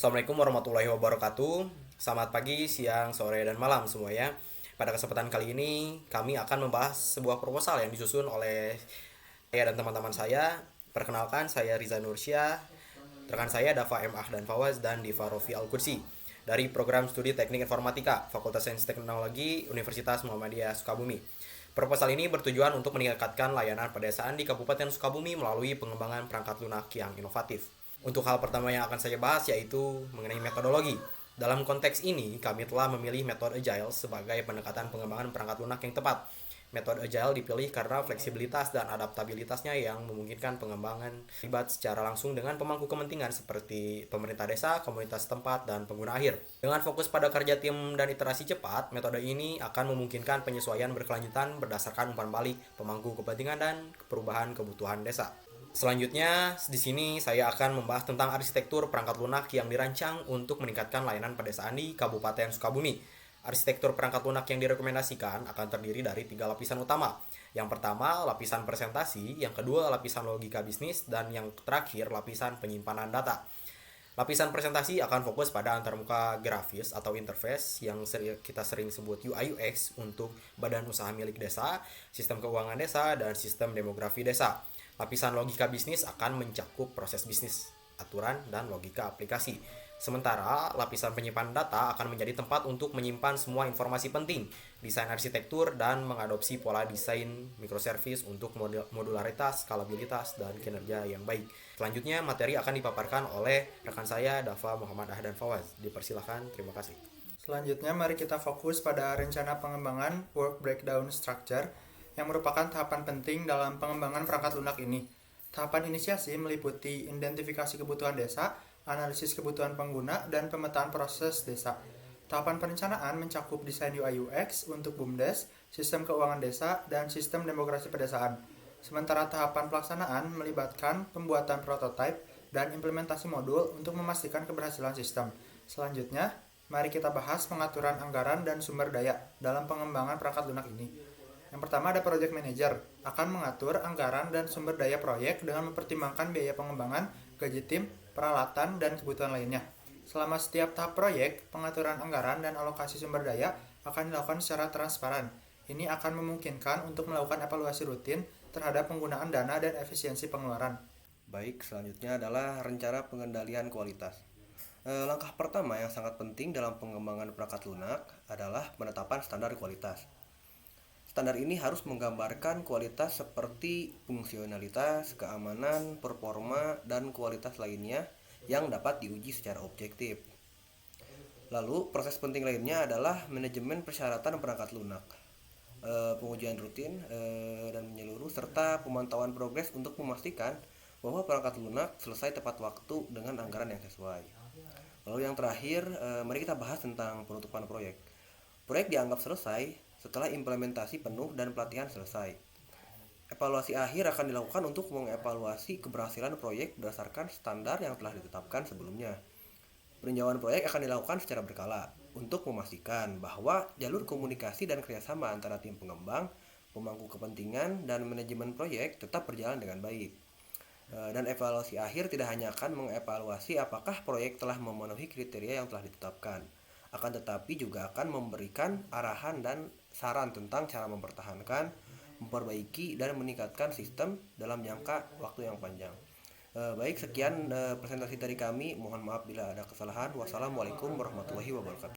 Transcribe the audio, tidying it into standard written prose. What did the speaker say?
Assalamualaikum warahmatullahi wabarakatuh. Selamat pagi, siang, sore, dan malam semuanya. Pada kesempatan kali ini, kami akan membahas sebuah proposal yang disusun oleh saya dan teman-teman saya. Perkenalkan, saya Riza Nursyah, rekan saya Dava M. Ahdan Fawaz, dan Diva Rofi Al-Kursi dari Program Studi Teknik Informatika, Fakultas Sains Teknologi, Universitas Muhammadiyah Sukabumi. Proposal ini bertujuan untuk meningkatkan layanan pedesaan di Kabupaten Sukabumi melalui pengembangan perangkat lunak yang inovatif. Untuk hal pertama yang akan saya bahas yaitu mengenai metodologi. Dalam konteks ini, kami telah memilih metode Agile sebagai pendekatan pengembangan perangkat lunak yang tepat. Metode Agile dipilih karena fleksibilitas dan adaptabilitasnya yang memungkinkan pengembangan terlibat secara langsung dengan pemangku kepentingan seperti pemerintah desa, komunitas setempat, dan pengguna akhir. Dengan fokus pada kerja tim dan iterasi cepat, metode ini akan memungkinkan penyesuaian berkelanjutan berdasarkan umpan balik pemangku kepentingan dan perubahan kebutuhan desa. Selanjutnya, di sini saya akan membahas tentang arsitektur perangkat lunak yang dirancang untuk meningkatkan layanan pedesaan di Kabupaten Sukabumi. Arsitektur perangkat lunak yang direkomendasikan akan terdiri dari 3 lapisan utama. Yang pertama, lapisan presentasi, yang kedua, lapisan logika bisnis, dan yang terakhir, lapisan penyimpanan data. Lapisan presentasi akan fokus pada antarmuka grafis atau interface yang kita sering sebut UI UX untuk badan usaha milik desa, sistem keuangan desa, dan sistem demografi desa. Lapisan logika bisnis akan mencakup proses bisnis, aturan, dan logika aplikasi. Sementara lapisan penyimpanan data akan menjadi tempat untuk menyimpan semua informasi penting, desain arsitektur, dan mengadopsi pola desain microservice untuk modularitas, skalabilitas, dan kinerja yang baik. Selanjutnya, materi akan dipaparkan oleh rekan saya, Dava Muhammad Ahdan Fawaz. Dipersilakan, terima kasih. Selanjutnya, mari kita fokus pada rencana pengembangan Work Breakdown Structure yang merupakan tahapan penting dalam pengembangan perangkat lunak ini. Tahapan inisiasi meliputi identifikasi kebutuhan desa, analisis kebutuhan pengguna, dan pemetaan proses desa. Tahapan perencanaan mencakup desain UI UX untuk BUMDes, sistem keuangan desa, dan sistem demografi pedesaan. Sementara tahapan pelaksanaan melibatkan pembuatan prototipe dan implementasi modul untuk memastikan keberhasilan sistem. Selanjutnya, mari kita bahas pengaturan anggaran dan sumber daya dalam pengembangan perangkat lunak ini. Yang pertama ada project manager, akan mengatur anggaran dan sumber daya proyek dengan mempertimbangkan biaya pengembangan, gaji tim, peralatan, dan kebutuhan lainnya. Selama setiap tahap proyek, pengaturan anggaran dan alokasi sumber daya akan dilakukan secara transparan. Ini akan memungkinkan untuk melakukan evaluasi rutin terhadap penggunaan dana dan efisiensi pengeluaran. Baik, selanjutnya adalah rencana pengendalian kualitas. Langkah pertama yang sangat penting dalam pengembangan perangkat lunak adalah penetapan standar kualitas. Standar ini harus menggambarkan kualitas seperti fungsionalitas, keamanan, performa, dan kualitas lainnya yang dapat diuji secara objektif. Lalu, proses penting lainnya adalah manajemen persyaratan perangkat lunak, pengujian rutin dan menyeluruh, serta pemantauan progres untuk memastikan bahwa perangkat lunak selesai tepat waktu dengan anggaran yang sesuai. Lalu yang terakhir, mari kita bahas tentang penutupan proyek. Proyek dianggap selesai setelah implementasi penuh dan pelatihan selesai. Evaluasi akhir akan dilakukan untuk mengevaluasi keberhasilan proyek berdasarkan standar yang telah ditetapkan sebelumnya. Peninjauan proyek akan dilakukan secara berkala untuk memastikan bahwa jalur komunikasi dan kerjasama antara tim pengembang, pemangku kepentingan, dan manajemen proyek tetap berjalan dengan baik. Dan evaluasi akhir tidak hanya akan mengevaluasi apakah proyek telah memenuhi kriteria yang telah ditetapkan, akan tetapi juga akan memberikan arahan dan saran tentang cara mempertahankan, memperbaiki, dan meningkatkan sistem dalam jangka waktu yang panjang. Baik, sekian presentasi dari kami. Mohon maaf bila ada kesalahan. Wassalamualaikum warahmatullahi wabarakatuh.